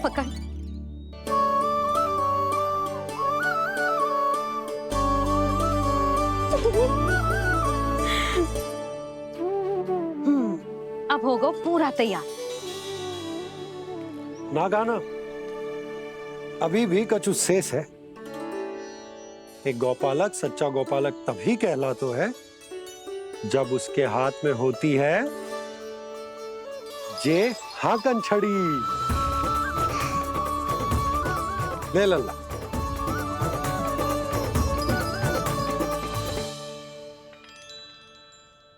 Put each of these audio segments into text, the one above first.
पकड़। अब होगा पूरा तैयार। ना गाना, अभी भी कछु शेष है। एक गौपालक सच्चा गौपालक तभी कहलाता है जब उसके हाथ में होती है जे हाकन छड़ी। ले लल्ला।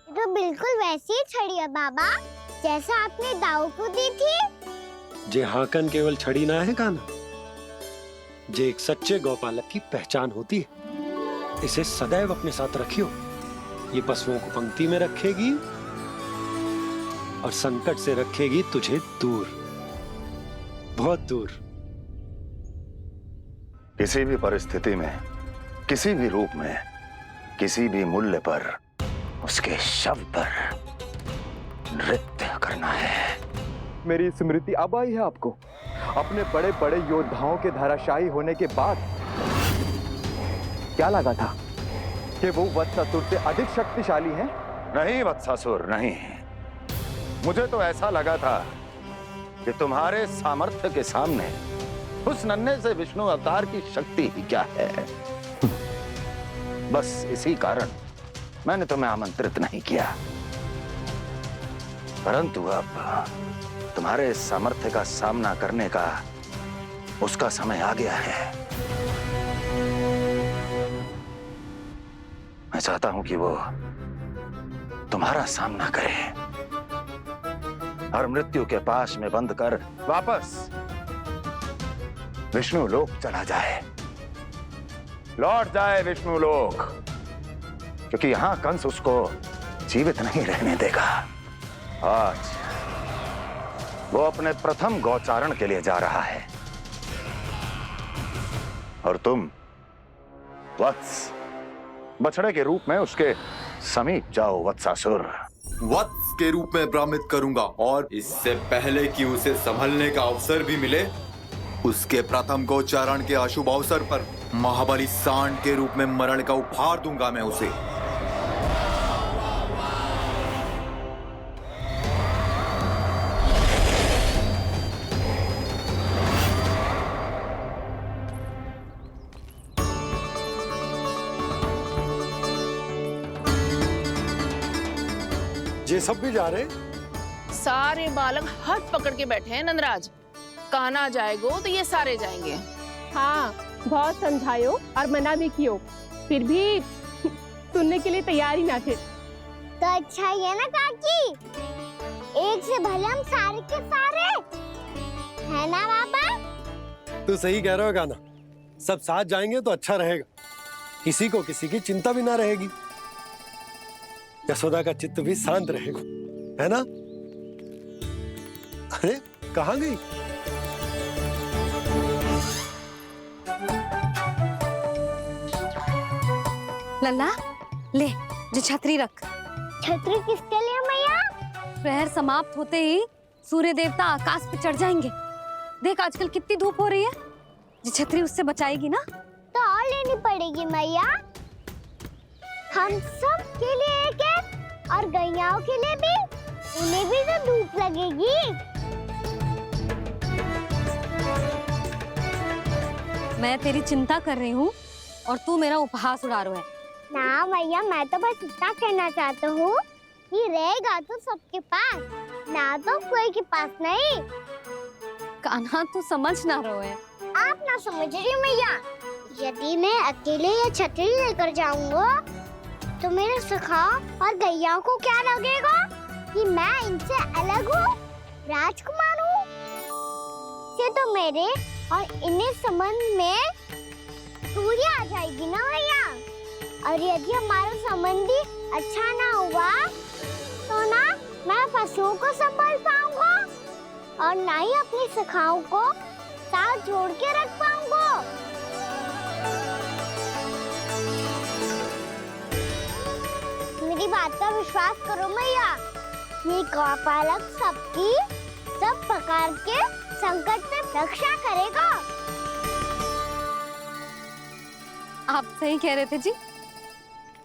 तो बिल्कुल वैसी ही छड़ी है बाबा जैसा आपने दाऊ को दी थी। जे हाकन केवल छड़ी ना है गाना, जे एक सच्चे गौपालक की पहचान होती है। इसे सदैव अपने साथ रखियो। ये पशुओं को पंक्ति में रखेगी और संकट से रखेगी तुझे दूर, बहुत दूर। किसी भी परिस्थिति में, किसी भी रूप में, किसी भी मूल्य पर उसके शव पर नृत्य करना है। मेरी स्मृति अब आई है आपको? अपने बड़े बड़े योद्धाओं के धराशायी होने के बाद क्या लगा था कि वो वत्सासुर से अधिक शक्तिशाली हैं? नहीं वत्सासुर, नहीं। मुझे तो ऐसा लगा था कि तुम्हारे सामर्थ्य के सामने उस नन्हे से विष्णु अवतार की शक्ति ही क्या है। बस इसी कारण मैंने तुम्हें आमंत्रित नहीं किया। परंतु अब तुम्हारे सामर्थ्य का सामना करने का उसका समय आ गया है। मैं चाहता हूं कि वो तुम्हारा सामना करे और मृत्यु के पास में बंद कर वापस विष्णु लोक चला जाए, लौट जाए विष्णु लोक, क्योंकि यहां कंस उसको जीवित नहीं रहने देगा। आज वो अपने प्रथम गौचारण के लिए जा रहा है और तुम वत्स बछड़े के रूप में उसके समीप जाओ वत्सासुर। वत्स के रूप में भ्रमित करूंगा और इससे पहले कि उसे संभलने का अवसर भी मिले, उसके प्रथम गोचारण के अशुभ अवसर पर महाबली सांड के रूप में मरण का उपहार दूंगा मैं उसे। ये सब भी जा रहे? सारे बालक हाथ पकड़ के बैठे हैं नंदराज। कान्हा जाएगो तो ये सारे जाएंगे। हाँ, बहुत समझायो और मना भी कियो, फिर भी सुनने के लिए तैयार ही ना थे। तो अच्छा ही है ना काकी, एक से भले हम सारे के सारे, है ना बाबा? तू सही कह रहा हो गाना, सब साथ जाएंगे तो अच्छा रहेगा, किसी को किसी की चिंता भी ना रहेगी, यशोदा का चित्त भी शांत रहेगा, है ना? अरे कहाँ गई? लल्ला ले, जो छतरी रख। छतरी किसके लिए मैया? प्रहर समाप्त होते ही सूर्य देवता आकाश पे चढ़ जाएंगे। देख आजकल कितनी धूप हो रही है, जो छतरी उससे बचाएगी ना। तो और लेनी पड़ेगी मैया, हम सब के लिए एक एक और गैयाओं के लिए भी, उन्हें भी तो धूप लगेगी। मैं तेरी चिंता कर रही हूँ और तू मेरा उपहास उड़ा रहा है। ना भैया, मैं तो बस इतना कहना चाहता हूँ कि रहेगा तो सबके पास, ना तो कोई के पास नहीं। कान्हा तू समझ ना रहो है। आप ना समझ रही मैया, यदि मैं अकेले ये छतरी लेकर जाऊंगा तो मेरे सखा और गैयाओं को क्या लगेगा कि मैं इनसे अलग हूँ, राजकुमार हूँ। से तो मेरे और इन्हें संबंध में दूरी आ जाएगी ना भैया। और यदि हमारा संबंधी अच्छा ना हुआ तो ना मैं पशुओं को संभाल पाऊंगा और ना ही अपनी सखाओं को साथ जोड़ के रख पाऊंगा। मेरी बात का विश्वास करो मैया, ये गौपालक सबकी सब प्रकार के संकट से रक्षा करेगा। आप सही कह रहे थे जी।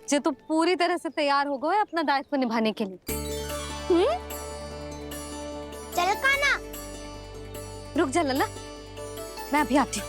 जे तो पूरी तरह से तैयार हो गए अपना दायित्व निभाने के लिए। चल कान्हा। रुक जा लल्ला, मैं अभी आती हूँ।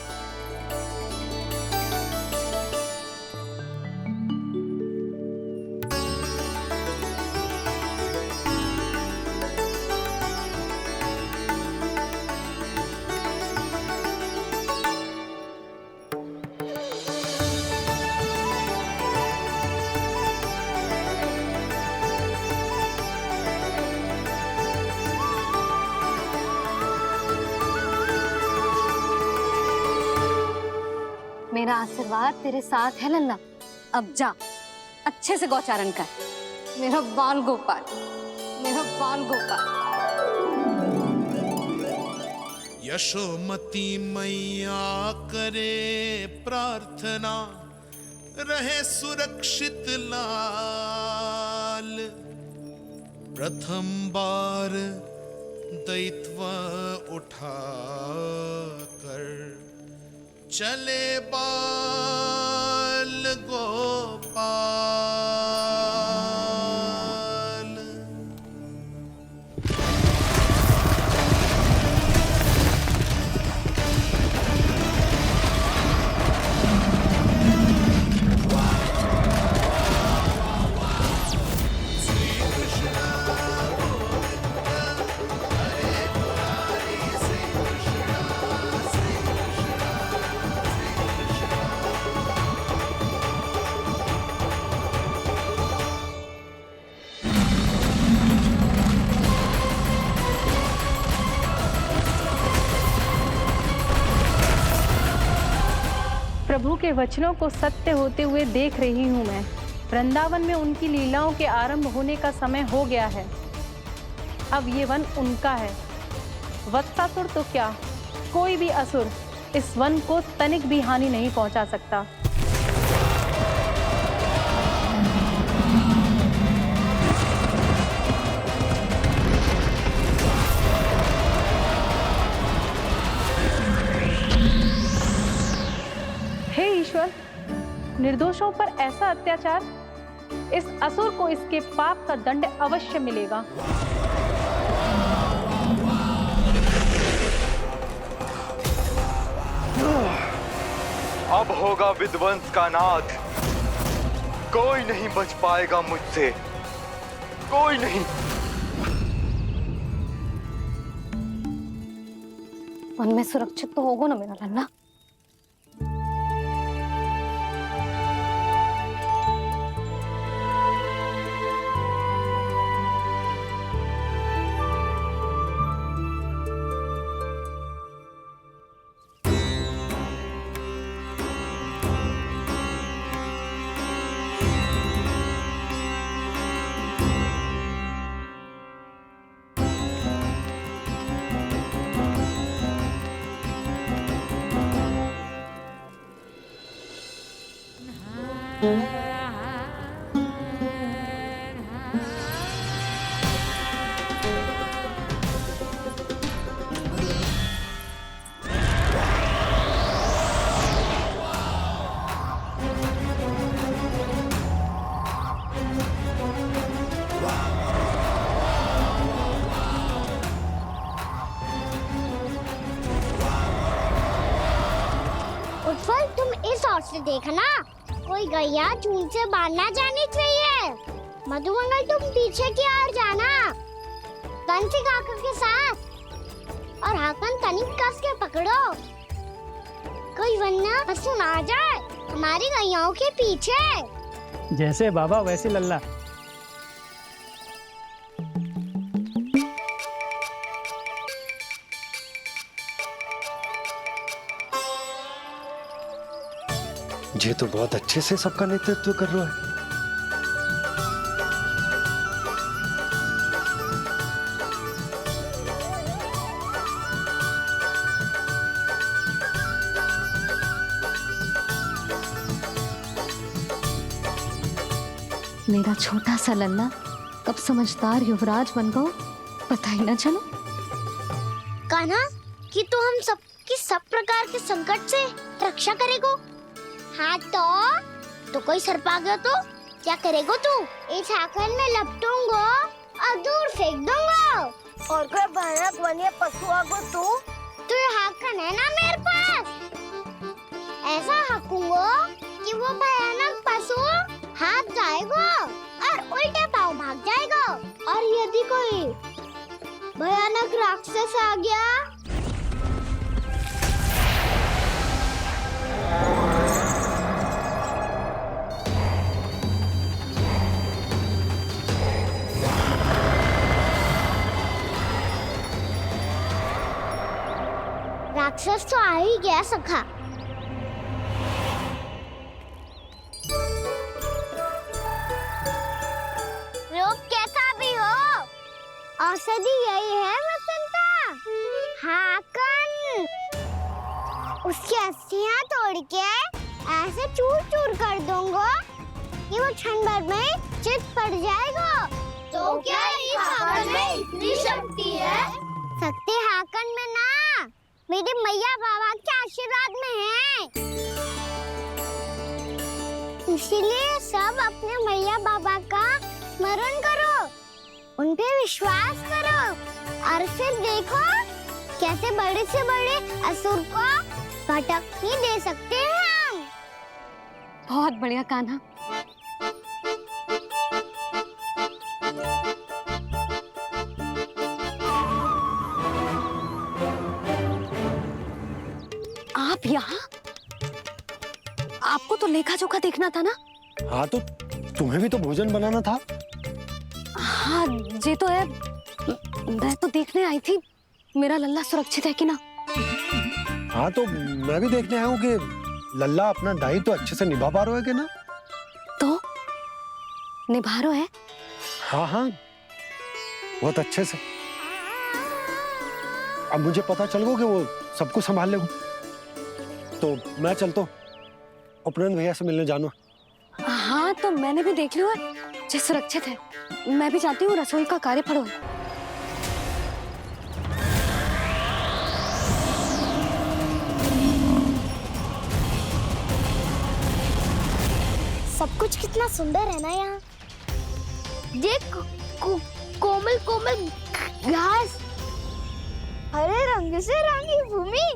मेरा आशीर्वाद तेरे साथ है लल्ला। अब जा, अच्छे से गौचारण कर। मेरा बाल गोपाल, मेरा बाल गोपाल। यशोमती मैया करे प्रार्थना, रहे सुरक्षित लाल। प्रथम बार दैत्व उठा कर चले बाल गोपाल। प्रभु के वचनों को सत्य होते हुए देख रही हूँ मैं। वृंदावन में उनकी लीलाओं के आरंभ होने का समय हो गया है। अब ये वन उनका है। वत्सासुर तो क्या, कोई भी असुर इस वन को तनिक भी हानि नहीं पहुंचा सकता। हे ईश्वर, निर्दोषों पर ऐसा अत्याचार, इस असुर को इसके पाप का दंड अवश्य मिलेगा। अब होगा विध्वंस का नाद। कोई नहीं बच पाएगा मुझसे, कोई नहीं। वन में सुरक्षित तो होगा ना मेरा लल्ला? उत्पल, तुम इस ओर से देखना, कोई गैया चून से बाहर ना जानी चाहिए। मधुमंगल, तुम पीछे की ओर जाना, कंसी काका के साथ, और हाकन तनिक कस के पकड़ो, कोई वरना असुर आ जाए हमारी गैयाओं के पीछे। जैसे बाबा वैसे लल्ला। ये तो बहुत अच्छे से सबका नेतृत्व कर रहा है। मेरा छोटा सा लल्ला कब समझदार युवराज बन गया पता ही ना चलो। कान्हा कि तू हम सबकी सब प्रकार के संकट से रक्षा करेगो। हाँ तो कोई सर्प आ गया तो क्या करेगो तू? इस हाकन में लपटूंगा और दूर फेंक दूंगा। और कोई भयानक वन्य पशु आगो तो ये हाकन है ना मेरे पास, ऐसा हाकूंगा कि वो भयानक पशु हाथ जाएगा और उल्टे पाँव भाग जाएगा। और यदि कोई भयानक राक्षस आ गया राक्षस तो आ ही गया सखा। रोग कैसा भी हो, औषधि यही है वसंता। हाकन उसकी अस्थियां तोड़ के ऐसे चूर चूर कर दूंगा कि वो क्षण भर में चित पड़ जाएगा। तो क्या इस हाकन में इतनी शक्ति है? शक्ति हाकन में ना, मेरे मैया बाबा के आशीर्वाद में है। इसीलिए सब अपने मैया बाबा का स्मरण करो, उन पे विश्वास करो और फिर देखो कैसे बड़े से बड़े असुर को भटक ही दे सकते हैं हम। बहुत बढ़िया कान्हा। आप यहाँ? आपको तो लेखा जोखा देखना था ना? हाँ तो तुम्हें भी तो भोजन बनाना था। हाँ ये तो है, मैं तो देखने आई थी मेरा लल्ला सुरक्षित है कि ना। हाँ तो मैं भी देखने आया हूँ कि लल्ला अपना दायित्व तो अच्छे से निभा पा रहा है कि ना। तो निभा रहा है? हाँ हाँ बहुत अच्छे से। अब मुझे पता चल गया कि वो सबको संभाल लेगा। तो मैं चलता हूँ, उपनंद भैया से मिलने जाना। हाँ तो मैंने भी देख लिया जो सुरक्षित है। मैं भी चाहती हूँ रसोई का कार्य पड़ो। सब कुछ कितना सुंदर है ना यहाँ। देख कोमल कोमल घास, हरे रंग से रंगी भूमि।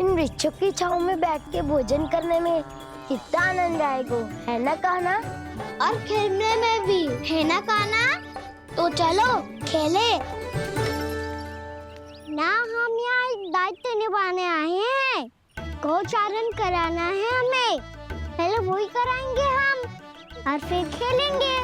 इन वृक्षों की छांव में बैठ के भोजन करने में कितना आनंद आएगा, है ना कान्हा? और खेलने में भी, है ना कान्हा? तो चलो खेले ना। हम यहाँ एक दायित्व निभाने आए हैं, गोचारण कराना है हमें। पहले वही कराएंगे हम और फिर खेलेंगे।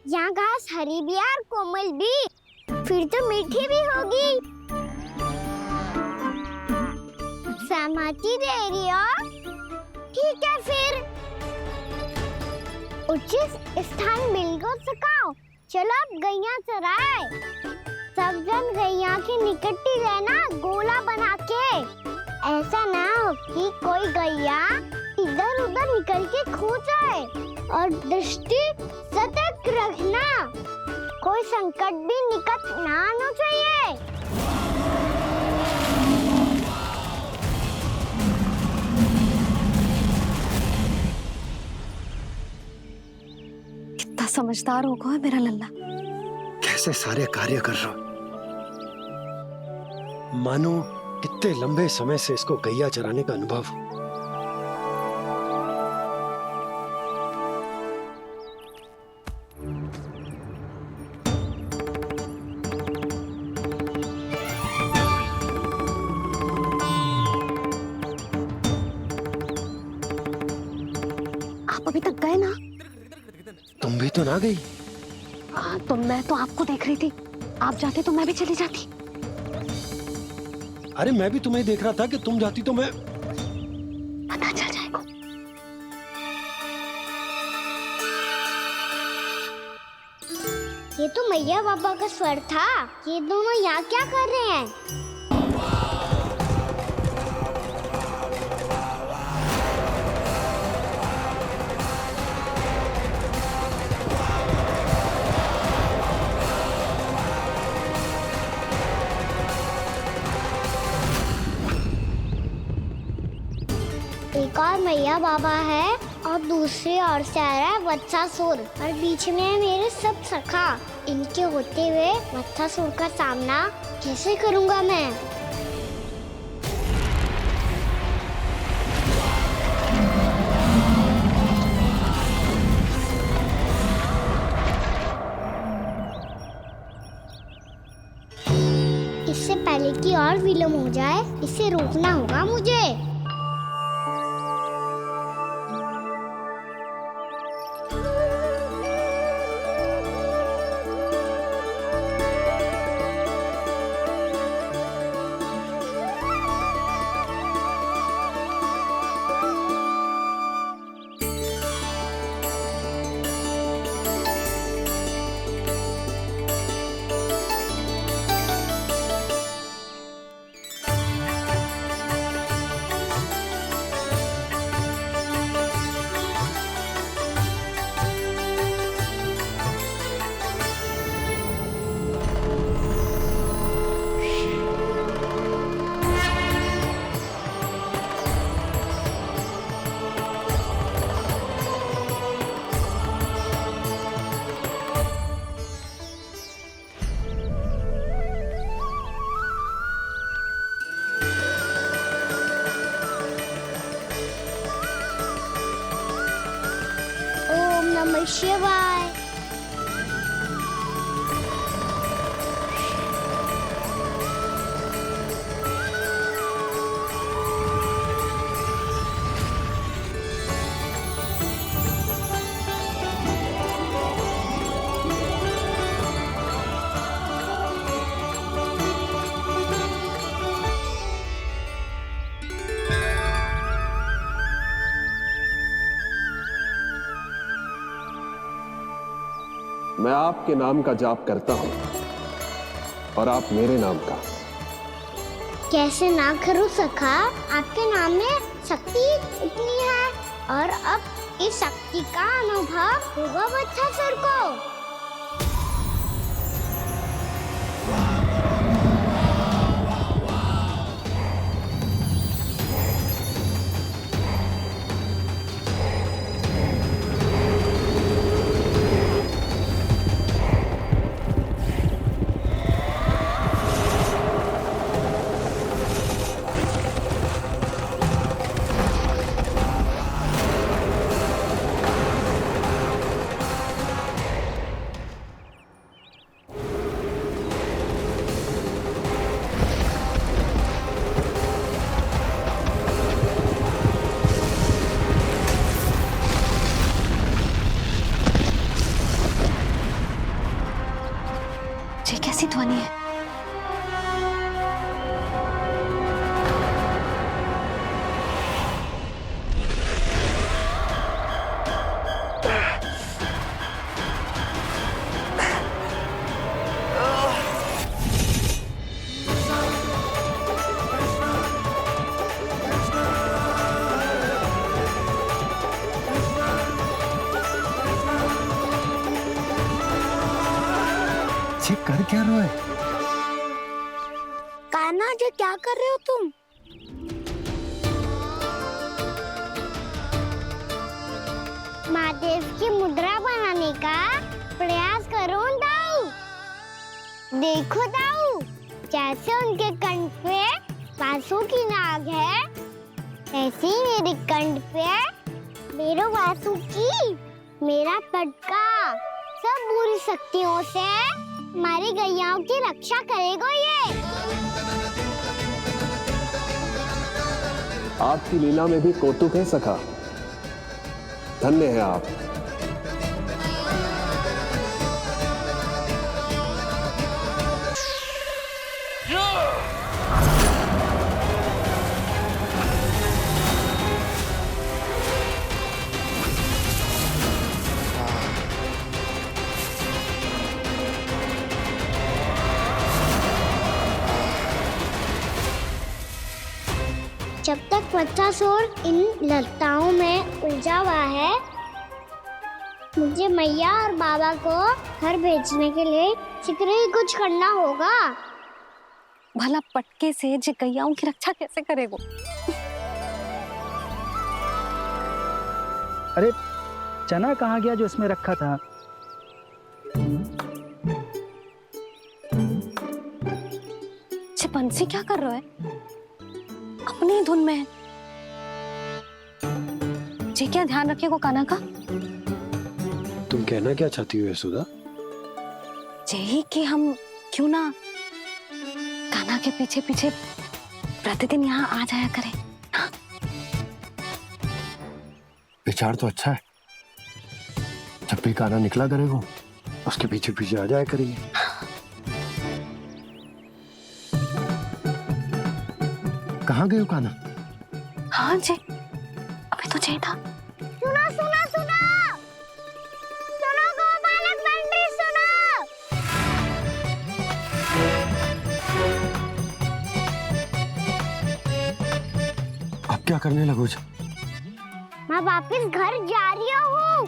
यहाँ घास हरी भी और कोमल भी, फिर तो मीठी भी होगी। सहमति दे रही हो? ठीक है फिर उचित स्थान मिलकर सकाओ। चलो अब गैया चराए। सब जन गैया के निकट ही रहना, गोला बना के। ऐसा ना हो कि कोई गैया इधर उधर निकल के खो जाए। और दृष्टि सतर्क रखना, कोई संकट भी निकट ना आना चाहिए। कितना समझदार होगा है मेरा लल्ला। कैसे सारे कार्य कर रहा, मानो कितने लंबे समय से इसको गैया चराने का अनुभव हो। आप अभी तक गए ना? तुम भी तो ना गई। हाँ तो मैं तो आपको देख रही थी, आप जाते तो मैं भी चली जाती। अरे मैं भी तुम्हें देख रहा था कि तुम जाती तो मैं। पता चल जाएगा। ये तो मैया बाबा का स्वर था। ये दोनों यहाँ क्या कर रहे हैं? एक और मैया बाबा है और दूसरी ओर से आ रहा है वत्सासुर और बीच में है मेरे सब सखा। इनके होते हुए वत्सासुर का सामना कैसे करूंगा मैं? इससे पहले कि और विलम्ब हो जाए, इसे रोकना होगा मुझे। नमः शिवाय। मैं आपके नाम का जाप करता हूं और आप मेरे नाम का। कैसे ना करूं सखा, आपके नाम में शक्ति इतनी है और अब इस शक्ति का अनुभव होगा वत्सासुर को। ये कैसी ध्वनि है? कर क्या रहे हो? कान्हा जी क्या कर रहे हो तुम? महादेव की मुद्रा बनाने का प्रयास करो दाऊ। देखो दाऊ, जैसे उनके कंठ पे वासु की नाग है, ऐसे ही मेरे कंठ पे मेरे वासु की मेरा पटका सब बुरी शक्तियों से हमारी गैयाओं की रक्षा करेगा ये। आपकी लीला में भी कौतुक है सखा, धन्य है आप। बच्चासुर इन लताओं में उलझा हुआ है। मुझे मैया और बाबा को घर भेजने के लिए शीघ्र ही कुछ करना होगा। भला पटके से गैयाओं की रक्षा कैसे करेगो? अरे चना कहाँ गया जो इसमें रखा था? बंसी क्या कर रहा है? अपनी ही धुन में है। जी क्या ध्यान रखिएगा कान्हा का। तुम कहना क्या चाहती हो यशोदा? यही कि हम क्यों ना कान्हा के पीछे पीछे प्रतिदिन यहाँ आ जाया करें। हाँ? विचार तो अच्छा है। जब भी कान्हा निकला करेगा उसके पीछे पीछे आ जाया करेंगे। कहाँ गए हो कान्हा? हाँ जी, अभी तो चाहिए था। सुनो सुनो सुनो सुनो गोपालक बंटी सुनो। अब क्या करने लगो? मैं वापस घर जा रही हूँ।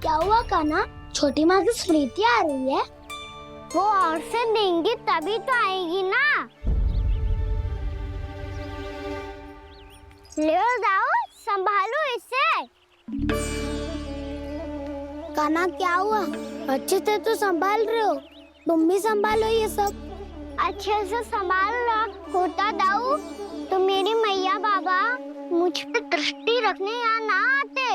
क्या हुआ कान्हा? छोटी माँ की स्मृति आ रही है। वो और से देंगी तभी तो आएगी ना। ले जाओ, संभालो इसे। कान्हा क्या हुआ? अच्छे से तो संभाल रहे हो, तुम भी संभालो ये सब। अच्छे से संभाल लो होता दाऊ तो मेरी मैया बाबा मुझ पे दृष्टि रखने यहाँ ना आते।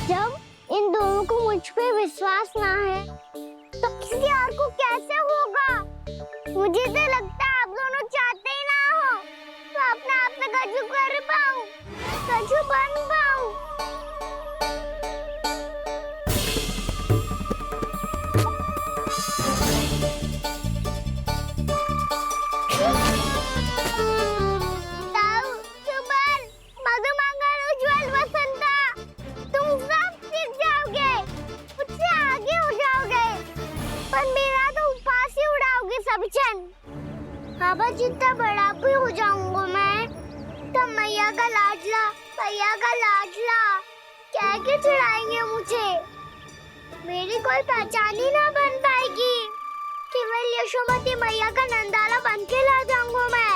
जब इन दोनों को मुझ पे विश्वास ना है तो किसी और को कैसे होगा? मुझे तो लगता है आप दोनों चाहते ही ना हो तो अपने आप में गजू कर पाऊं, गजू बन पाऊं। बाबा जितना बड़ा भी हो जाऊंगा मैं तब मैया का लाडला कह के चिढ़ाएंगे मुझे। मेरी कोई पहचान ही ना बन पाएगी। केवल यशोमती मैया का नंदाला बन के ला जाऊंगा मैं।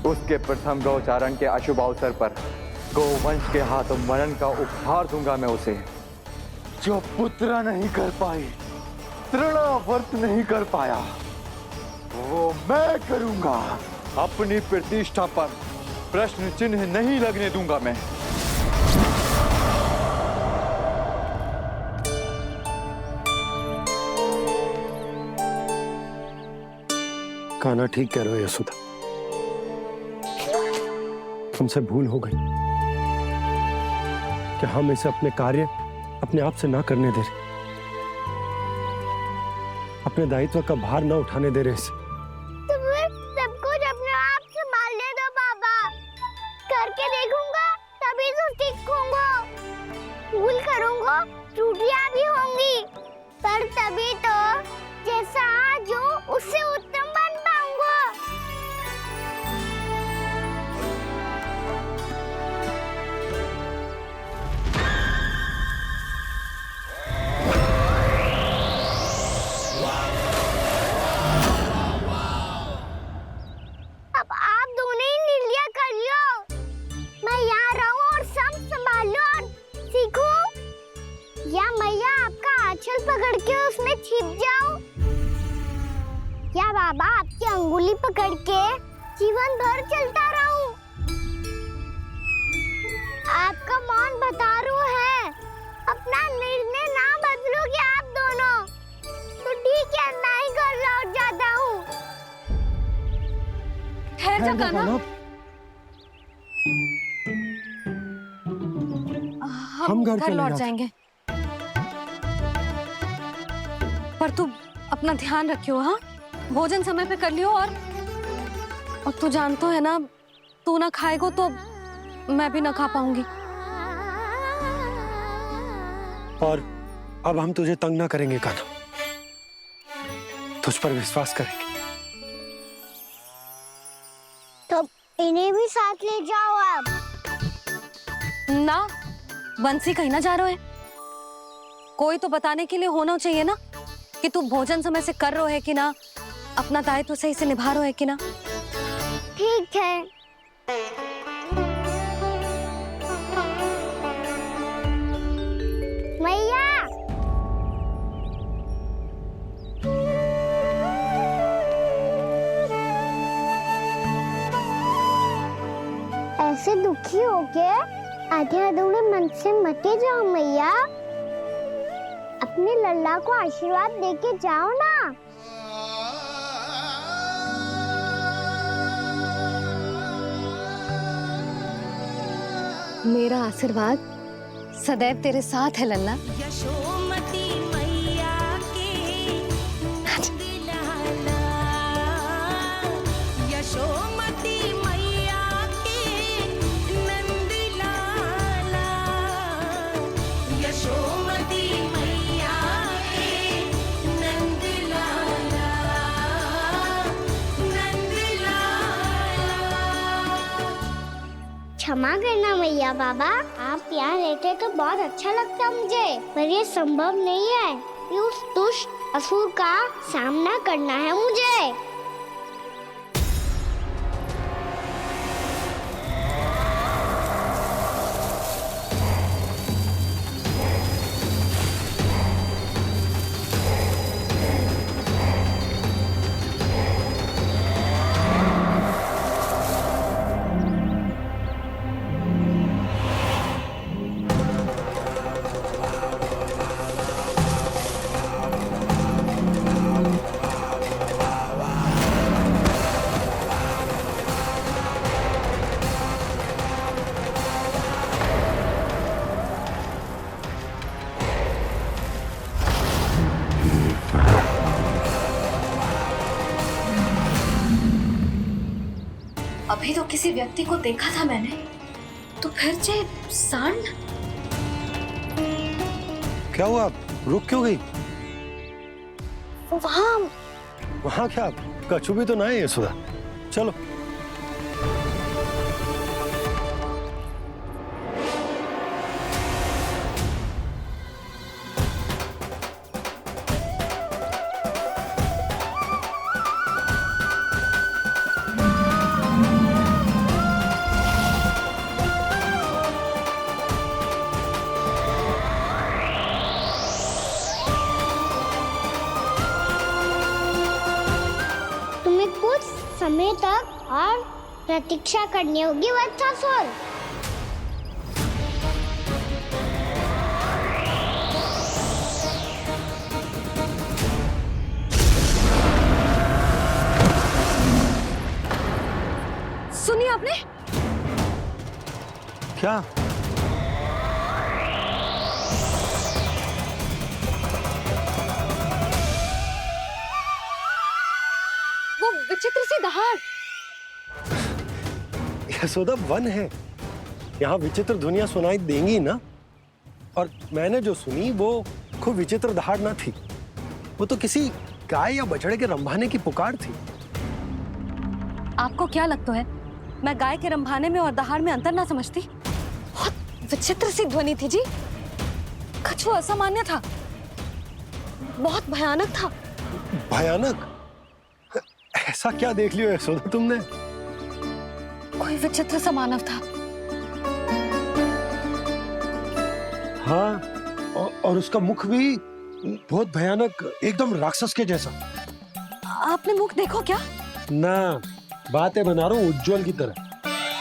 उसके प्रथम गौचारण के अशुभ अवसर पर गोवंश के हाथों मरण का उपहार दूंगा मैं उसे। जो पुत्र नहीं कर पाई, तृणावर्त नहीं कर पाया, वो मैं करूंगा। अपनी प्रतिष्ठा पर प्रश्न चिन्ह नहीं लगने दूंगा मैं। कान्हा ठीक कह रहे हो यशोदा, हमसे भूल हो गई कि हम इसे अपने कार्य अपने आप से ना करने दे रहे, अपने दायित्व का भार ना उठाने दे रहे इसे। तो फिर सब कुछ अपने आप से संभालने दो बाबा। करके देखूंगा तभी तो सीखूंगा। भूल करूंगा, त्रुटियां भी होंगी, पर तभी तो जैसा आज हूं उससे उत्तम बन पाऊंगा। अब आप दोनों ही निर्णय कर लो। मैं यहाँ रहूं और सब संभाल लो और सीखूं, या मैया आपका आंचल पकड़ के उसमें छिप जाऊं, या बाबा आपकी अंगुली पकड़ के जीवन भर चलता रहूं। आपका मौन बतारू है। अपना निर्णय ना बदलोगे आप दोनों तो ठीक है, मैं ही घर लौट जाता हूँ। ठहर जा कान्हा, हम घर लौट चले जाएंगे। तू अपना ध्यान रखियो। हाँ, भोजन समय पे कर लियो। और तू जानतो है ना, तू ना खाएगो तो मैं भी ना खा पाऊंगी। और अब हम तुझे तंग ना करेंगे कान्हा, तुझ पर विश्वास करेंगे। तो इन्हें भी साथ ले जाओ अब। ना, बंसी कहीं ना जा रहे है। कोई तो बताने के लिए होना चाहिए ना कि तू भोजन समय से कर रहे है कि ना, अपना दायित्व सही से निभा रहे है कि ना। ठीक है। मैया, ऐसे दुखी हो के आधे अधूरे मन से मत जाओ मैया। अपने लल्ला को आशीर्वाद देके जाओ ना। मेरा आशीर्वाद सदैव तेरे साथ है लल्ला। यशोमती मैया के नंद लाला, यशोमती मैया के नंद लाला, यशोमती मैया के नंद लाला, नंद लाला। क्षमा करना मैया बाबा, आप यहाँ रहते तो बहुत अच्छा लगता मुझे, पर ये संभव नहीं है। ये उस दुष्ट असुर का सामना करना है मुझे। अभी तो किसी व्यक्ति को देखा था मैंने, तो फिर से सांड। क्या हुआ, रुक क्यों गई? वहाँ क्या कछु भी तो ना है यशोदा, चलो। समय तक और प्रतीक्षा करनी होगी वत्सासुर। सुनिए आपने क्या? वो विचित्र सी दहाड़। यशोदा वन है, यहाँ विचित्र ध्वनियां सुनाई देंगी ना। और मैंने जो सुनी वो खूब विचित्र दहाड़ ना थी, वो तो किसी गाय या बछड़े के रंभाने की पुकार थी। आपको क्या लगता है मैं गाय के रंभाने में और दहाड़ में अंतर ना समझती? बहुत विचित्र सी ध्वनि थी जी, कुछ असामान्य था, बहुत भयानक था। भयानक? ऐसा क्या देख लियो यशोदा तुमने? कोई विचित्र सा मानव था। हाँ, और उसका मुख भी बहुत भयानक, एकदम राक्षस के जैसा। आपने मुख देखो क्या? ना, बातें बना रहा हूँ उज्जवल की तरह,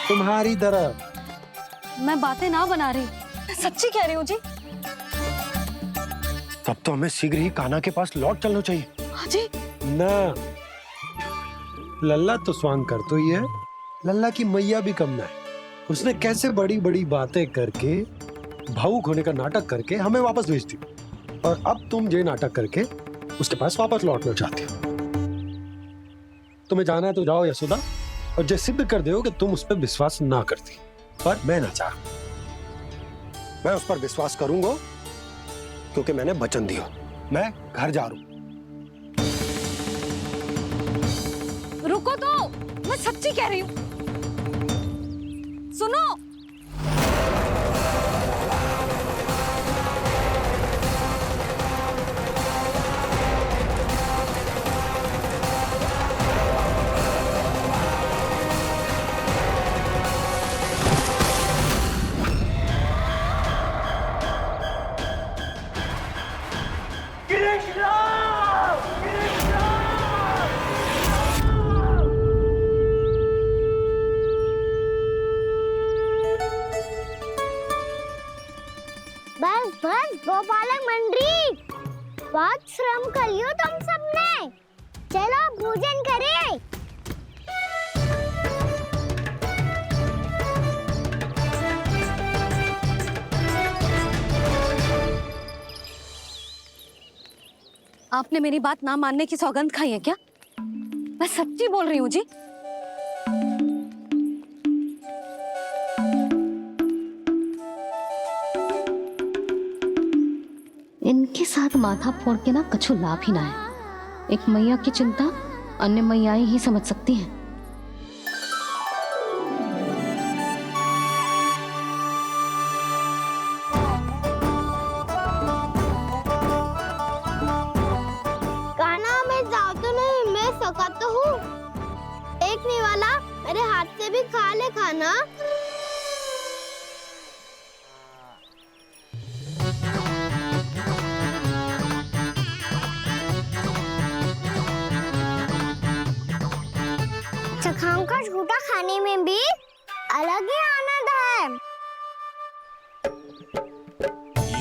तुम्हारी तरह। मैं बातें ना बना रही, मैं सच्ची कह रही हूँ जी। तब तो हमें शीघ्र ही कान्हा के पास लौट चलना चाहिए। हाँ जी। ना, लल्ला तो स्वांग कर तो ही है, लल्ला की मैया भी कम ना है। उसने कैसे बड़ी बड़ी बातें करके, भावुक होने का नाटक करके हमें वापस भेज दी, और अब तुम ये नाटक करके उसके पास वापस लौटना चाहती हो। तुम्हें जाना है तो जाओ यशोदा, और जो सिद्ध कर दो कि तुम उस पर विश्वास ना करती, पर मैं ना चाहूं। मैं उस पर विश्वास करूंगा क्योंकि मैंने वचन दिया। मैं घर जा रहा हूं। रुको तो, मैं सच्ची कह रही हूँ। सुनो, बस बस गोपालक मंडली, बहुत श्रम कर लियो तुम सबने। चलो भोजन करें। आपने मेरी बात ना मानने की सौगंध खाई है क्या? मैं सच्ची बोल रही हूँ जी। इनके साथ माथा फोड़ के ना कछु लाभ ही ना है। एक मैया की चिंता अन्य मैयाएं ही समझ सकती हैं। कान्हा, मैं जाऊँ तो नहीं, मैं सका तो हूँ। एक नहीं वाला मेरे हाथ से भी खा ले खाना। चखाओं का झूठा खाने में भी अलग ही आनंद है।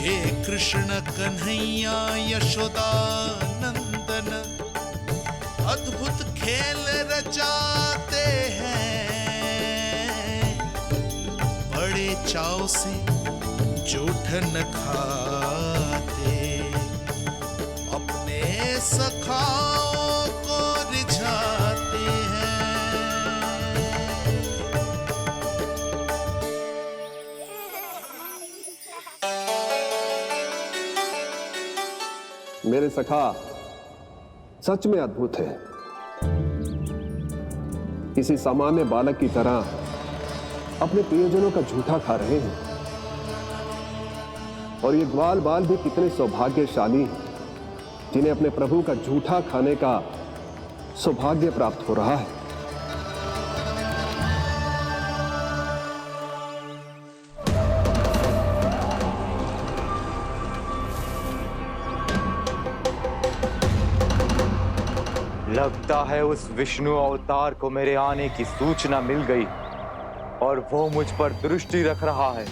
ये कृष्ण कन्हैया यशोदा नंदन अद्भुत खेल रचाते हैं, बड़े चाव से जूठन खाते, अपने सखाओं को रिझाते हैं। मेरे सखा सच में अद्भुत है। किसी सामान्य बालक की तरह अपने प्रियजनों का झूठा खा रहे हैं, और ये ग्वाल बाल भी कितने सौभाग्यशाली हैं जिन्हें अपने प्रभु का झूठा खाने का सौभाग्य प्राप्त हो रहा है। लगता है उस विष्णु अवतार को मेरे आने की सूचना मिल गई और वो मुझ पर दृष्टि रख रहा है।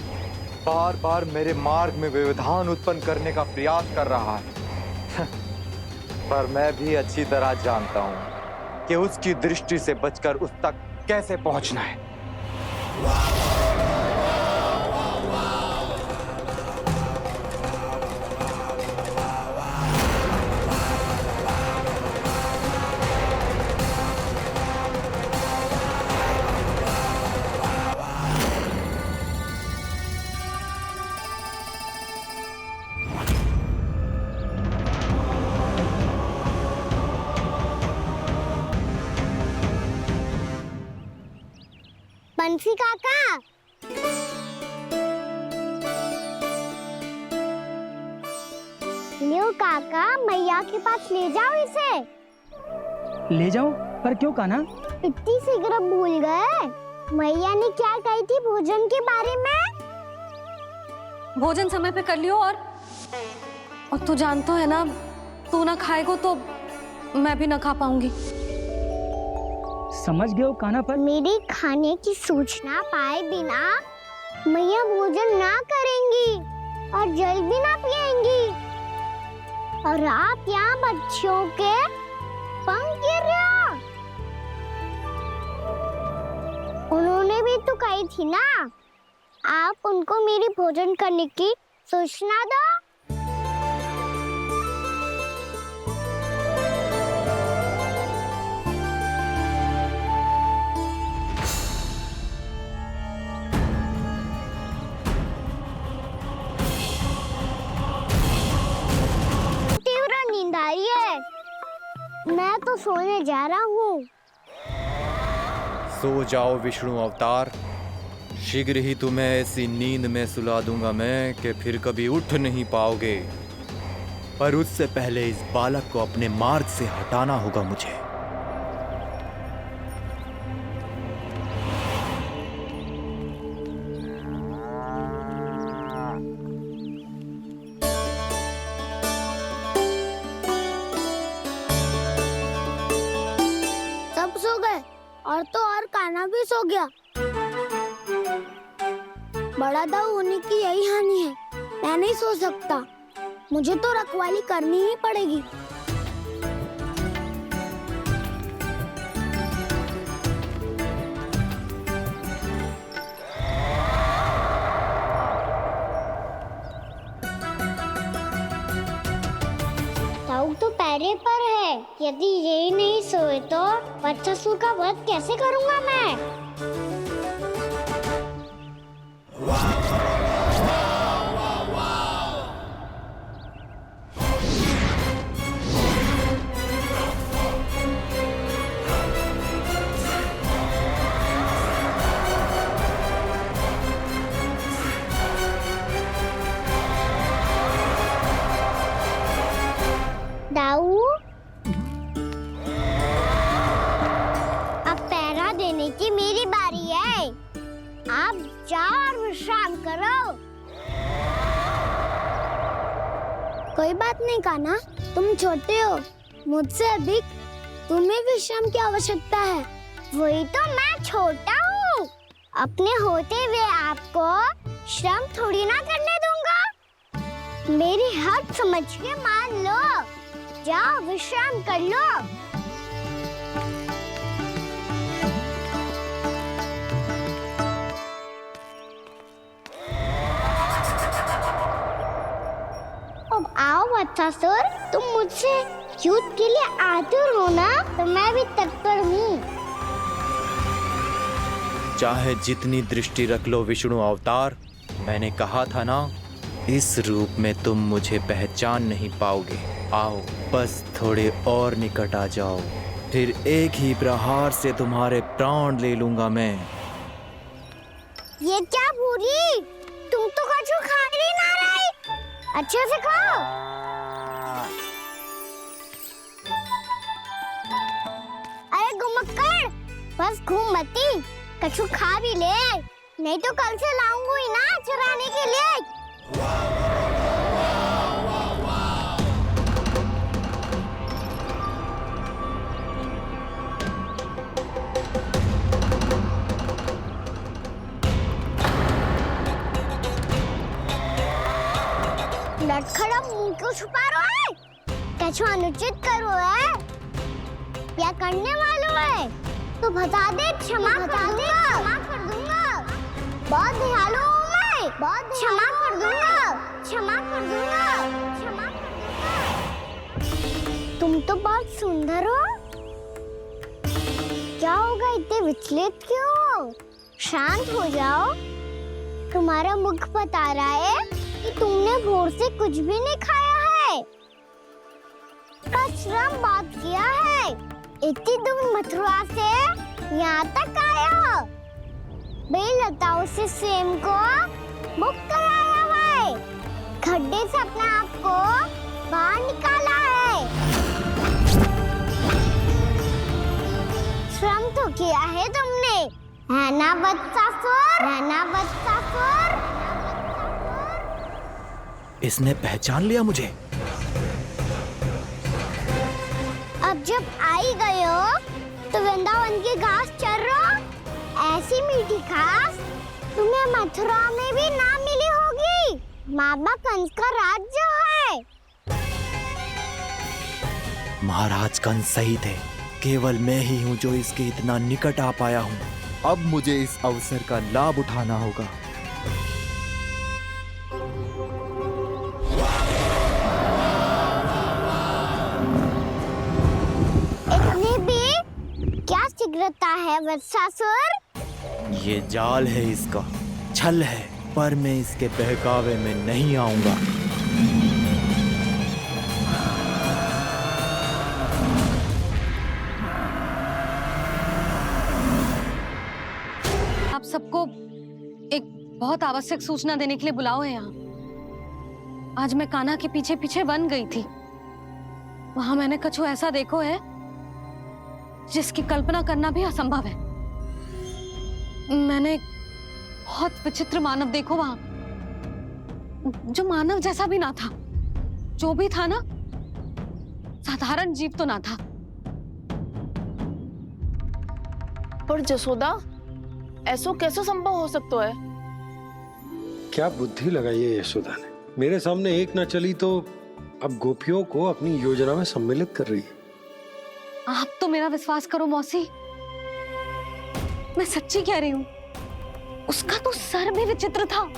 बार बार मेरे मार्ग में व्यवधान उत्पन्न करने का प्रयास कर रहा है। पर मैं भी अच्छी तरह जानता हूं कि उसकी दृष्टि से बचकर उस तक कैसे पहुंचना है। बंसी काका, लियो काका, मैया के पास ले जाओ इसे। ले जाओ? पर क्यों कान्हा? इतनी शीघ्र भूल गए? मैया ने क्या कही थी भोजन के बारे में? भोजन समय पे कर लियो, और तू जानता है ना, तू ना खाएगा तो मैं भी ना खा पाऊंगी। समझ गए हो कान्हा? पर मेरी खाने की सूचना पाए बिना मैया भोजन ना करेंगी और जल भी ना पिएंगी, और आप यहाँ बच्चों के पंख गिर रहे हो। उन्होंने भी तो कही थी ना, आप उनको मेरी भोजन करने की सूचना दो। तो सोने जा रहा हूँ। सो जाओ विष्णु अवतार, शीघ्र ही तुम्हें ऐसी नींद में सुला दूंगा मैं कि फिर कभी उठ नहीं पाओगे। पर उससे पहले इस बालक को अपने मार्ग से हटाना होगा मुझे। सब सो गए और तो और कान्हा भी सो गया। बड़ा दाऊ होने की यही हानि है, मैं नहीं सो सकता। मुझे तो रखवाली करनी ही पड़ेगी। दाऊ तो पैरे पर है, यदि यही नहीं सोए तो बच्चासुर का वध कैसे करूंगा मैं? दाऊ, अब पहरा देने की मेरी बारी है। आप जाओ और विश्राम करो। कोई बात नहीं कान्हा, तुम छोटे हो, मुझसे अधिक तुम्हें विश्राम की आवश्यकता है। वही तो मैं छोटा हूँ, अपने होते हुए आपको श्रम थोड़ी ना करने दूंगा। मेरी हद समझ के मान लो, जाओ विश्राम कर लो। अब आओ बच्चासुर, तुम मुझसे युद्ध के लिए आतुर हो ना, तो मैं भी तत्पर हूँ। चाहे जितनी दृष्टि रख लो विष्णु अवतार, मैंने कहा था ना, इस रूप में तुम मुझे पहचान नहीं पाओगे। आओ बस थोड़े और निकट आ जाओ, फिर एक ही प्रहार से तुम्हारे प्राण ले लूंगा मैं। ये क्या भूरी, तुम तो कछु खा ही ना रही, अच्छे से खाओ। अरे घुमक्कड़, बस घूम मती, कछु खा भी ले, नहीं तो कल से लाऊंगा ही ना चुराने के लिए। लटखड़ा मुंह क्यों छुपा रहा है? कछु अनुचित करो है या करने वालों है तो बता दे, क्षमा कर दूंगा। बहुत दयालु हूँ मैं, बहुत क्षमा कर दूंगा। तुम तो बहुत सुंदर हो, क्या होगा, इतने विचलित क्यों हो? शांत हो जाओ, तुम्हारा मुख बता रहा है कि तुमने भोर से कुछ भी नहीं खाया है, श्रम बात किया है, इतनी दूर मथुरा से यहाँ तक आए हो, बेलताओं से स्वयं को मुक्त कराया हुआ है, खड्डे से अपने आप को बाहर निकाला है, श्रम तो किया है तुमने, है ना बच्चासुर? इसने पहचान लिया मुझे। अब जब आ ही गए हो तो वृंदावन की घास चर रहो, ऐसी मीठी घास तुम्हें मथुरा में भी ना मिली होगी। मामा कंस का राज्य है। महाराज कंस सही थे, केवल मैं ही हूँ जो इसके इतना निकट आ पाया हूँ। अब मुझे इस अवसर का लाभ उठाना होगा। इतनी भी क्या शीघ्रता है वत्सासुर? ये जाल है इसका, छल है, पर मैं इसके बहकावे में नहीं आऊंगा। आप सबको एक बहुत आवश्यक सूचना देने के लिए बुलाओ है यहाँ। आज मैं कान्हा के पीछे पीछे वन गई थी। वहां मैंने कछु ऐसा देखो है जिसकी कल्पना करना भी असंभव है। मैंने बहुत विचित्र मानव देखो वहां, जो मानव जैसा भी ना था। जो भी था ना, साधारण जीव तो ना था। पर जसोदा, ऐसो कैसे संभव हो सकता है? क्या बुद्धि लगाई है यशोदा ने। मेरे सामने एक ना चली तो अब गोपियों को अपनी योजना में सम्मिलित कर रही है। आप तो मेरा विश्वास करो मौसी, मैं सच्ची कह रही हूँ। उसका तो सर भी विचित्र था।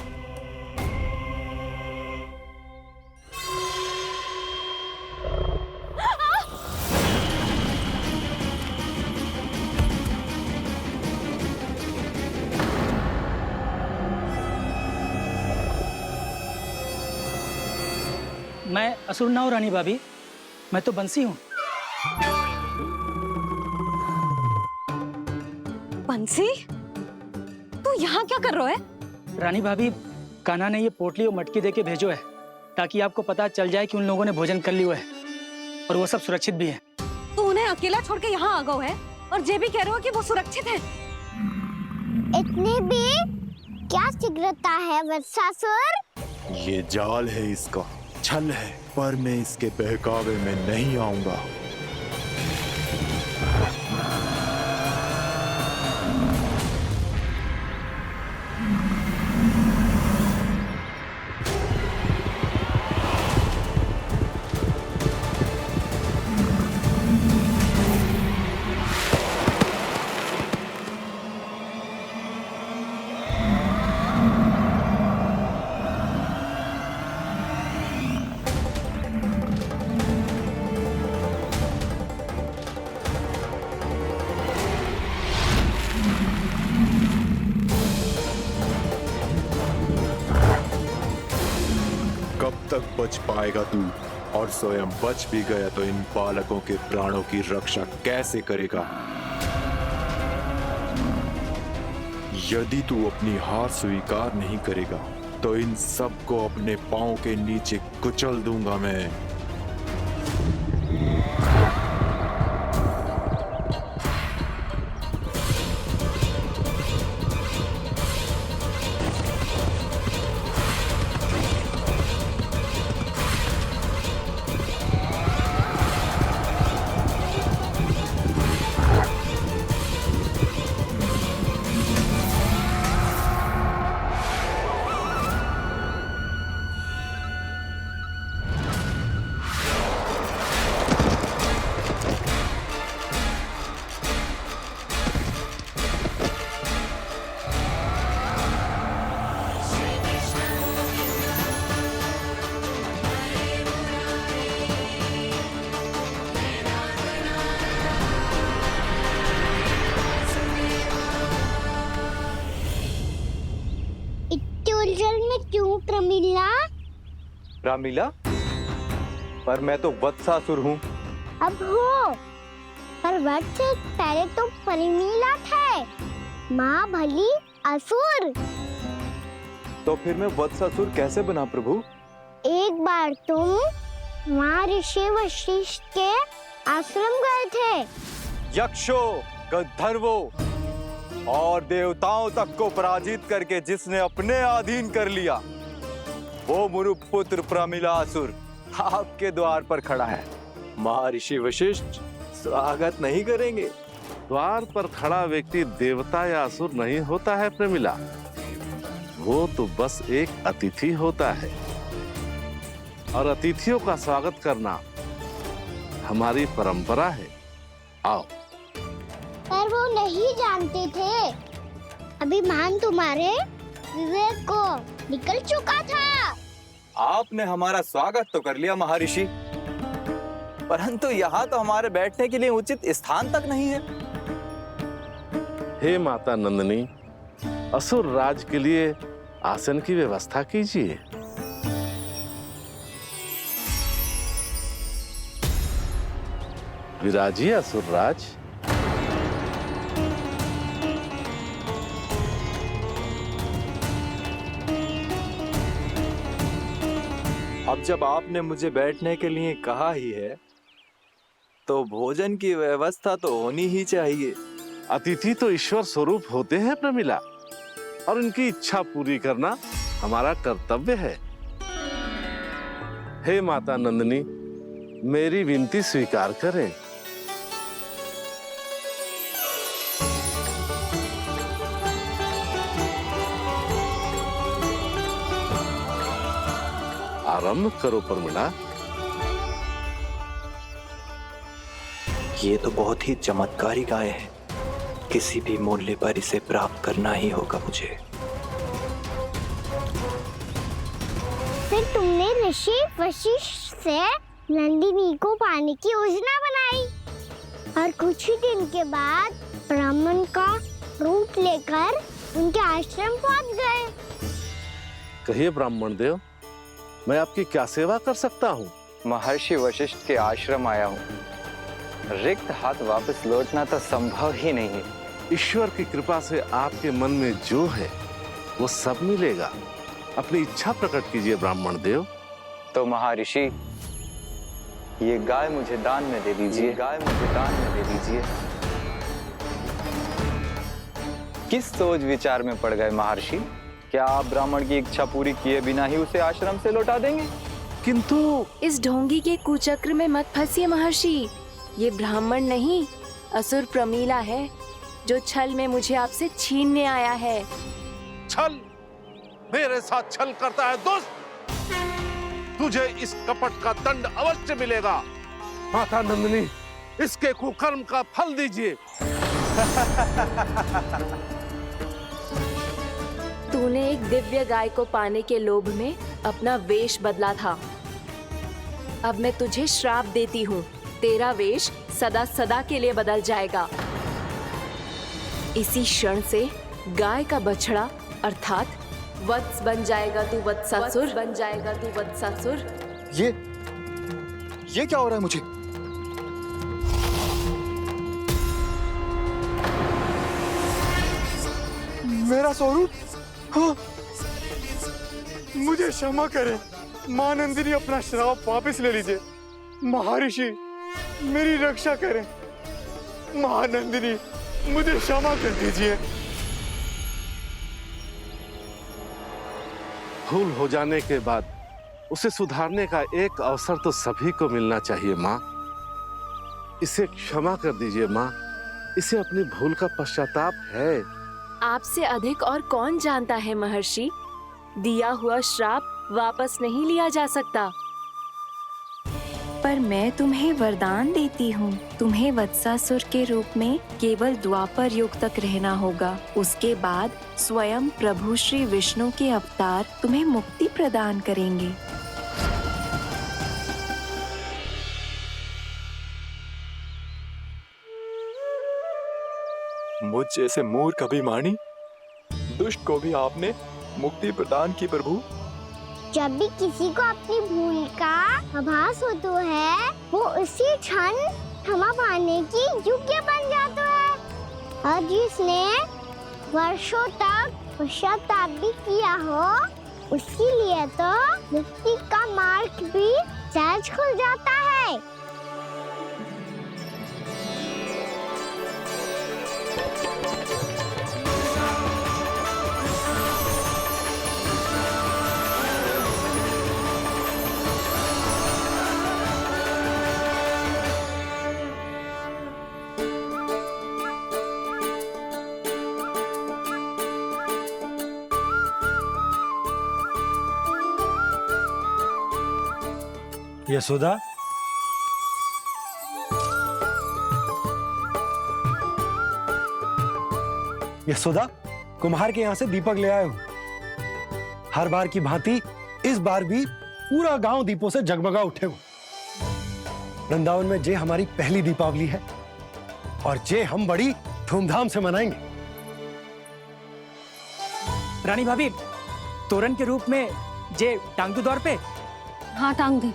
मैं असुर ना हूँ रानी भाभी, मैं तो बंसी हूँ। बंसी, तू यहाँ क्या कर रहा है? रानी भाभी, कान्हा ने ये पोटली और मटकी देके भेजो है ताकि आपको पता चल जाए कि उन लोगों ने भोजन कर लिया है और वो सब सुरक्षित भी है। तू उन्हें अकेला छोड़ के यहाँ आ गए है और ये भी कह रहे हो कि वो सुरक्षित है। इतनी भी क्या शीघ्रता है वत्सासुर? ये जाल है, इसका छल है, पर मैं इसके बहकावे में नहीं आऊंगा। कब तक बच पाएगा तू? और स्वयं बच भी गया तो इन बालकों के प्राणों की रक्षा कैसे करेगा? यदि तू अपनी हार स्वीकार नहीं करेगा तो इन सबको अपने पांव के नीचे कुचल दूंगा मैं। उलझन में क्यों प्रमिला? रामीला, पर मैं तो वत्सासुर हूँ। अब हो, पर वत्स से पहले तो परिमीला थे, माँ भली असुर। तो फिर मैं वत्सासुर कैसे बना प्रभु? एक बार तुम माँ ऋषि वशिष्ठ के आश्रम गए थे। यक्षों, गंधर्वों और देवताओं तक को पराजित करके जिसने अपने अधीन कर लिया, वो मुरुपुत्र प्रमिलासुर आपके द्वार पर खड़ा है। महर्षि वशिष्ठ स्वागत नहीं करेंगे। द्वार पर खड़ा व्यक्ति देवता या असुर नहीं होता है प्रमिला, वो तो बस एक अतिथि होता है और अतिथियों का स्वागत करना हमारी परंपरा है। आओ। पर वो नहीं जानते थे, अभिमान तुम्हारे विवेक को निकल चुका था। आपने हमारा स्वागत तो कर लिया महर्षि, परंतु यहाँ तो हमारे बैठने के लिए उचित स्थान तक नहीं है। हे माता नंदिनी, असुर राज के लिए आसन की व्यवस्था कीजिए। विराजिए असुर राज। अब जब आपने मुझे बैठने के लिए कहा ही है तो भोजन की व्यवस्था तो होनी ही चाहिए। अतिथि तो ईश्वर स्वरूप होते हैं प्रमिला, और उनकी इच्छा पूरी करना हमारा कर्तव्य है। हे माता नंदिनी, मेरी विनती स्वीकार करें। आरंभ करो प्रमिला। ये तो बहुत ही चमत्कारी गाय है, किसी भी मूल्य पर इसे प्राप्त करना ही होगा मुझे। फिर तुमने ऋषि वशिष्ठ से नंदिनी को पाने की योजना बनाई और कुछ ही दिन के बाद ब्राह्मण का रूप लेकर उनके आश्रम पहुंच गए। कहिए ब्राह्मण देव, मैं आपकी क्या सेवा कर सकता हूँ? महर्षि वशिष्ठ के आश्रम आया हूँ। रिक्त हाथ वापस लौटना तो संभव ही नहीं है। ईश्वर की कृपा से आपके मन में जो है वो सब मिलेगा। अपनी इच्छा प्रकट कीजिए ब्राह्मण देव। तो महर्षि, ये गाय मुझे दान में दे दीजिए। गाय मुझे दान में दे दीजिए। किस सोच विचार में पड़ गए महर्षि? क्या आप ब्राह्मण की इच्छा पूरी किए बिना ही उसे आश्रम से लौटा देंगे? किंतु इस ढोंगी के कुचक्र में मत फंसिए महर्षि। ये ब्राह्मण नहीं, असुर प्रमीला है, जो छल में मुझे आपसे छीनने आया है। छल? मेरे साथ छल करता है दुष्ट? तुझे इस कपट का दंड अवश्य मिलेगा। माता नंदिनी, इसके कुकर्म का फल दीजिए। तूने एक दिव्य गाय को पाने के लोभ में अपना वेश बदला था। अब मैं तुझे श्राप देती हूँ, तेरा वेश सदा सदा के लिए बदल जाएगा। इसी क्षण से गाय का बछड़ा अर्थात वत्स बन जाएगा तू वत्सासुर। बन जाएगा तू वत्सासुर। ये क्या हो रहा है मुझे? मेरा स्वरूप? हाँ। मुझे क्षमा करें मां नंदिनी, अपना श्राप वापस ले लीजिए। महर्षि, मेरी रक्षा करें। मां नंदिनी, मुझे क्षमा कर दीजिए। भूल हो जाने के बाद उसे सुधारने का एक अवसर तो सभी को मिलना चाहिए माँ। इसे क्षमा कर दीजिए माँ, इसे अपनी भूल का पश्चाताप है। आपसे अधिक और कौन जानता है महर्षि, दिया हुआ श्राप वापस नहीं लिया जा सकता। पर मैं तुम्हें वरदान देती हूँ, तुम्हें वत्सासुर के रूप में केवल द्वापर युग तक रहना होगा। उसके बाद स्वयं प्रभु श्री विष्णु के अवतार तुम्हें मुक्ति प्रदान करेंगे। मुझ जैसे मूर्ख अभिमानी दुष्ट को भी आपने मुक्ति प्रदान की प्रभु। जब भी किसी को अपनी भूल का आभास होता है, वो उसी क्षण क्षमा पाने की योग्य बन जाता है। और जिसने वर्षों तक पश्चाताप भी किया हो, उसके लिए तो मुक्ति का मार्ग भी सहज खुल जाता है। यशोदा, यशोदा, कुम्हार के यहाँ से दीपक ले आया हूं। हर बार की भांति इस बार भी पूरा गांव दीपों से जगमगा उठे हो। वृंदावन में जे हमारी पहली दीपावली है और जे हम बड़ी धूमधाम से मनाएंगे। रानी भाभी, तोरण के रूप में जे टांग दो द्वार पे। हाँ, टांग दी।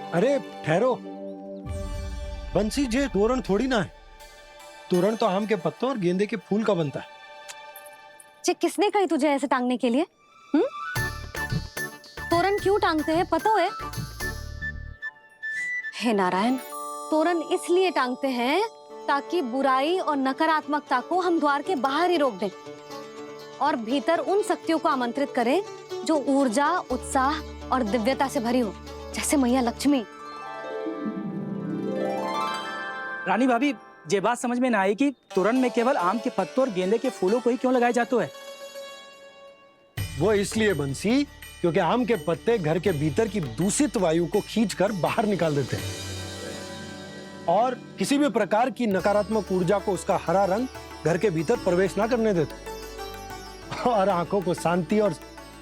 अरे ठहरो, बंसी, जे तोरण थोड़ी ना है। तोरण तो आम के पत्तों और गेंदे के फूल का बनता है। बच्चे किसने कही तुझे ऐसे टांगने के लिए? तोरण क्यों टांगते हैं पता है? हे नारायण, तोरण इसलिए टांगते हैं ताकि बुराई और नकारात्मकता को हम द्वार के बाहर ही रोक दें और भीतर उन शक्तियों को आमंत्रित करें जो ऊर्जा, उत्साह और दिव्यता से भरी हो, जैसे मैया लक्ष्मी। रानी भाभी, ये बात समझ में ना आई कि तोरण में केवल आम के पत्तों और गेंदे के फूलों को ही क्यों लगाया जाता है? वो इसलिए बंसी, क्योंकि आम के पत्ते घर के भीतर की दूषित वायु को खींचकर बाहर निकाल देते हैं और किसी भी प्रकार की नकारात्मक ऊर्जा को उसका हरा रंग घर के भीतर प्रवेश ना करने देते और आंखों को शांति और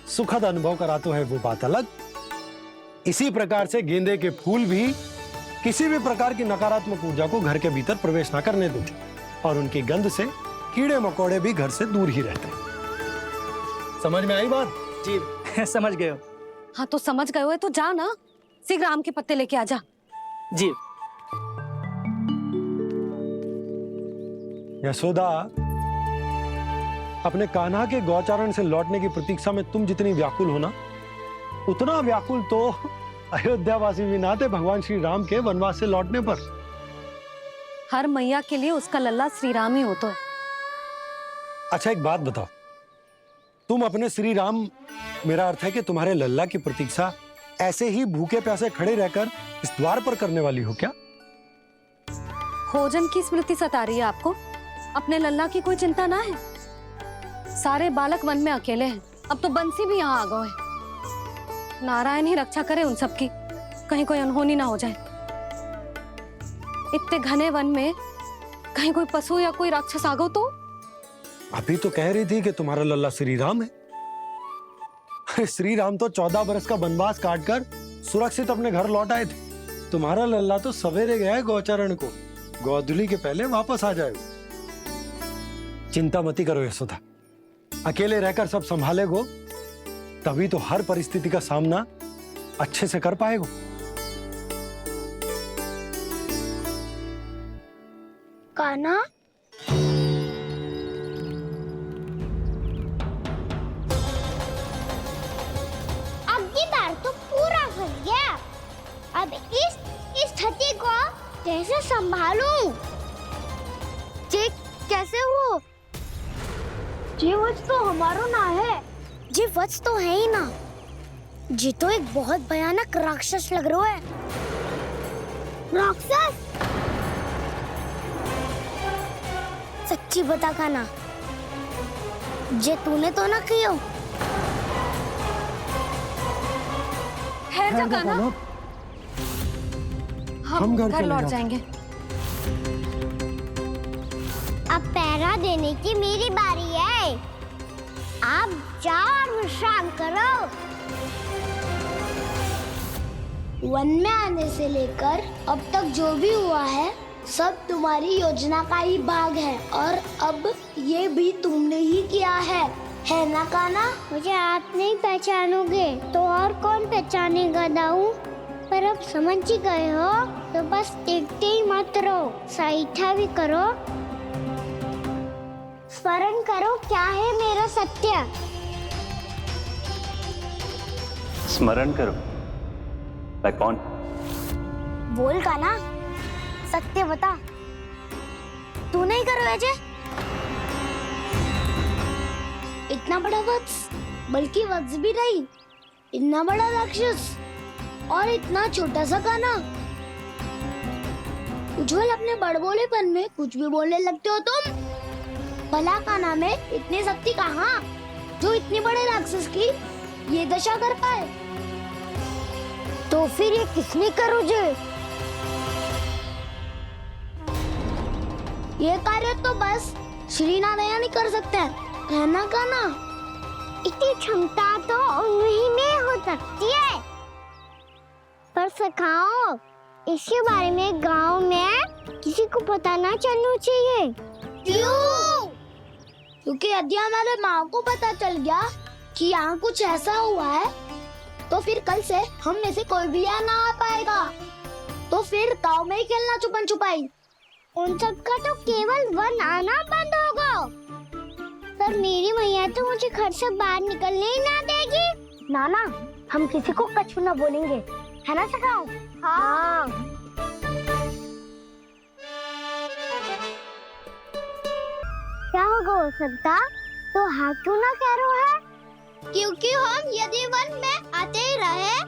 सुखद अनुभव कराता है, वो बात अलग। इसी प्रकार से गेंदे के फूल भी किसी भी प्रकार की नकारात्मक ऊर्जा को घर के भीतर प्रवेश ना करने देते और उनकी गंध से कीड़े मकोड़े भी घर से दूर ही रहते हैं। समझ में आई बात? जी समझ गए हो। हाँ तो समझ गए हो तो जा ना, शीघ्र आम के पत्ते लेके आ जा। जी। यशोदा, अपने कान्हा के गौचारण से लौटने की प्रतीक्षा में तुम जितनी व्याकुल हो ना, उतना व्याकुल तो अयोध्यावासी भी ना थे भगवान श्री राम के वनवास से लौटने पर। हर मैया के लिए उसका लल्ला श्री राम ही होता है। अच्छा एक बात बताओ, तुम अपने श्री राम, मेरा अर्थ है कि तुम्हारे लल्ला की प्रतीक्षा ऐसे ही भूखे प्यासे खड़े रहकर इस द्वार पर करने वाली हो क्या? भोजन की स्मृति सता रही है आपको? अपने लल्ला की कोई चिंता ना है। सारे बालक वन में अकेले हैं, अब तो बंसी भी यहाँ आ गए हैं। नारायण ही रक्षा करे उन सबकी, कहीं कोई अनहोनी ना हो जाए। इतने घने वन में कहीं कोई पशु या कोई राक्षस आ गो तो? अभी तो कह रही थी कि तुम्हारा लल्ला श्री राम है। श्री राम तो 14 बरस का वनवास काटकर सुरक्षित अपने घर लौट आए थे। तुम्हारा लल्ला तो सवेरे गया है गौचरण को, गोधूली के पहले वापस आ जाएगा। चिंता मती करो यशोदा, अकेले रहकर सब संभालेगो तभी तो हर परिस्थिति का सामना अच्छे से कर पाएगो। कान्हा, अब की बार तो पूरा फंस गया। अब इस स्थिति को कैसे संभालूं? ये कैसे हो? ये वच तो हमारो ना है। ये वच तो है ही ना। ये तो एक बहुत भयानक राक्षस लग रहा है। राक्षस? सच्ची बता कान्हा, जे तूने तो ना कियो? ठहर जा कान्हा, हम घर लौट जाएंगे। अब पहरा देने की मेरी बारी है। आप जाओ और विश्राम करो। वन में आने से लेकर अब तक जो भी हुआ है सब तुम्हारी योजना का ही भाग है और अब ये भी तुमने ही किया है ना कान्हा? मुझे आप नहीं पहचानोगे तो और कौन पहचानेगा दाऊ? पर अब समझ ही गए हो तो बस देखते ही मत रहो, सईठा भी करो। स्मरण करो क्या है मेरा सत्य। स्मरण करो? मैं कौन? बोल कान्हा, सत्य बता। तू नहीं करो अजय? इतना बड़ा वत्स, बल्कि वत्स भी नहीं, इतना बड़ा राक्षस और इतना छोटा सा कान्हा। उज्जवल अपने बड़बोलेपन में कुछ भी बोलने लगते हो तुम। भला कान्हा में इतनी शक्ति कहाँ जो इतने बड़े राक्षस की ये दशा कर पाए? तो फिर ये किसने करो जे? ये कार्य तो बस श्री नारायण ही कर सकते हैं, है ना कान्हा? इतनी क्षमता तो उन्हीं में हो सकती है। पर सखाओ, इसके बारे में गांव में किसी को पता ना चलना चाहिए। क्यों? क्योंकि यदि हमारे माँ को पता चल गया कि यहाँ कुछ ऐसा हुआ है तो फिर कल से हम में से कोई भी यहाँ ना आ पाएगा। तो फिर गांव में ही खेलना छुपन छुपाई। उन सब का तो केवल वन आना बंद होगा। पर मेरी मैया तो मुझे घर से बाहर निकलने ही ना देगी। नाना, हम किसी को कछु ना बोलेंगे, है ना सखाओ? हाँ। क्या होगा हो सकता? तो हाँ क्यों ना कह रहा है? क्योंकि हम यदि वन में आते ही रहे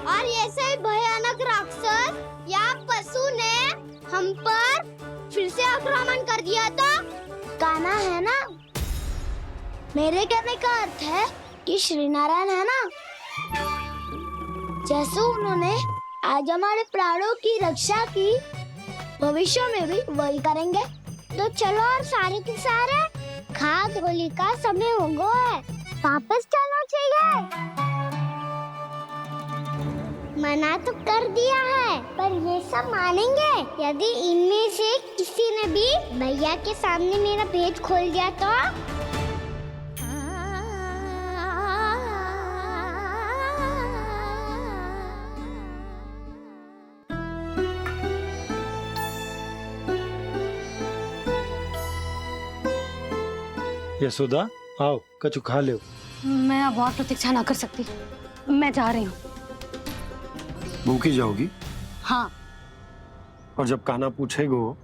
और ऐसे ही भयानक राक्षस या पशु ने हम पर फिर से आक्रमण कर दिया तो कान्हा है ना, मेरे कहने का अर्थ है कि श्री नारायण है ना, जैसे उन्होंने आज हमारे प्राणों की रक्षा की, भविष्य में भी वही करेंगे। तो चलो और सारे के सारे खाद होली का समय हो गया है, वापस चलना चाहिए। मना तो कर दिया है, पर ये सब मानेंगे यदि इनमें से किसी ने भी भैया के सामने मेरा भेद खोल दिया तो? यशोदा, आओ कछु खा लो। मैं अब और प्रतीक्षा ना कर सकती, मैं जा रही हूँ। भूखी जाओगी? हाँ। और जब कान्हा पूछेगो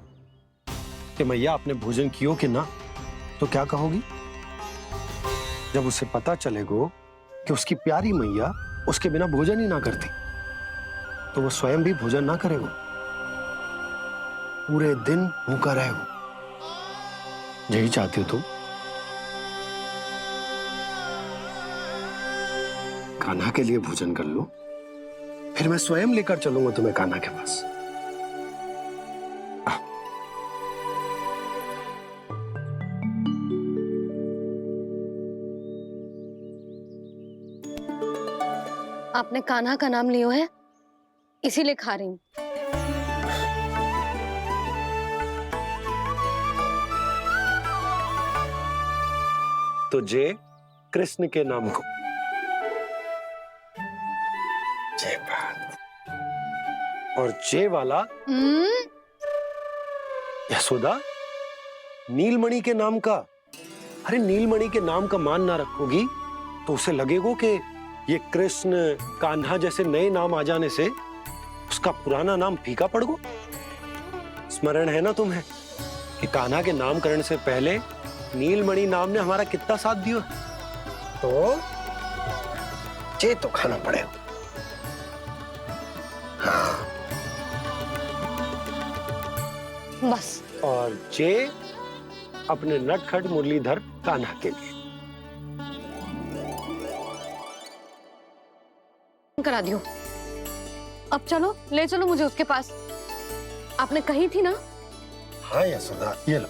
कि मैया आपने भोजन कियो कि ना, तो क्या कहोगी? जब उसे पता चलेगो कि उसकी प्यारी मैया उसके बिना भोजन ही ना करती, तो वो स्वयं भी भोजन ना करेगो, पूरे दिन भूखा रहेगो। यही चाहती हो तुम? कान्हा के लिए भोजन कर लो, फिर मैं स्वयं लेकर चलूंगा तुम्हें कान्हा के पास। आपने कान्हा का नाम लियो है, इसीलिए खा रही हूँ। तो जय कृष्ण के नाम को। जय बात। और जय वाला यशोदा, नीलमणि के नाम का। अरे नीलमणि के नाम का मान ना रखोगी तो उसे लगेगा कि ये कृष्ण कान्हा जैसे नए नाम आ जाने से उसका पुराना नाम फीका पड़ गो। स्मरण है ना तुम्हें कि कान्हा के नामकरण से पहले नीलमणि नाम ने हमारा कितना साथ दिया? तो जे तो खाना पड़ेगा। हाँ। बस। और जे अपने नटखट मुरलीधर कान्हा के लिए करा दियो। अब चलो, ले चलो मुझे उसके पास। आपने कही थी ना? हाँ यशोदा, ये लो।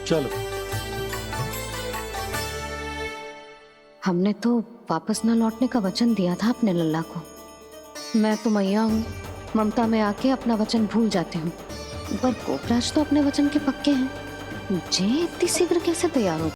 चलो। हमने तो वापस न लौटने का वचन दिया था अपने लल्ला को। मैं तो मैया हूँ, ममता में आके अपना वचन भूल जाती हूँ, पर गोपराज तो अपने वचन के पक्के हैं। जे इतनी शीघ्र कैसे तैयार हो?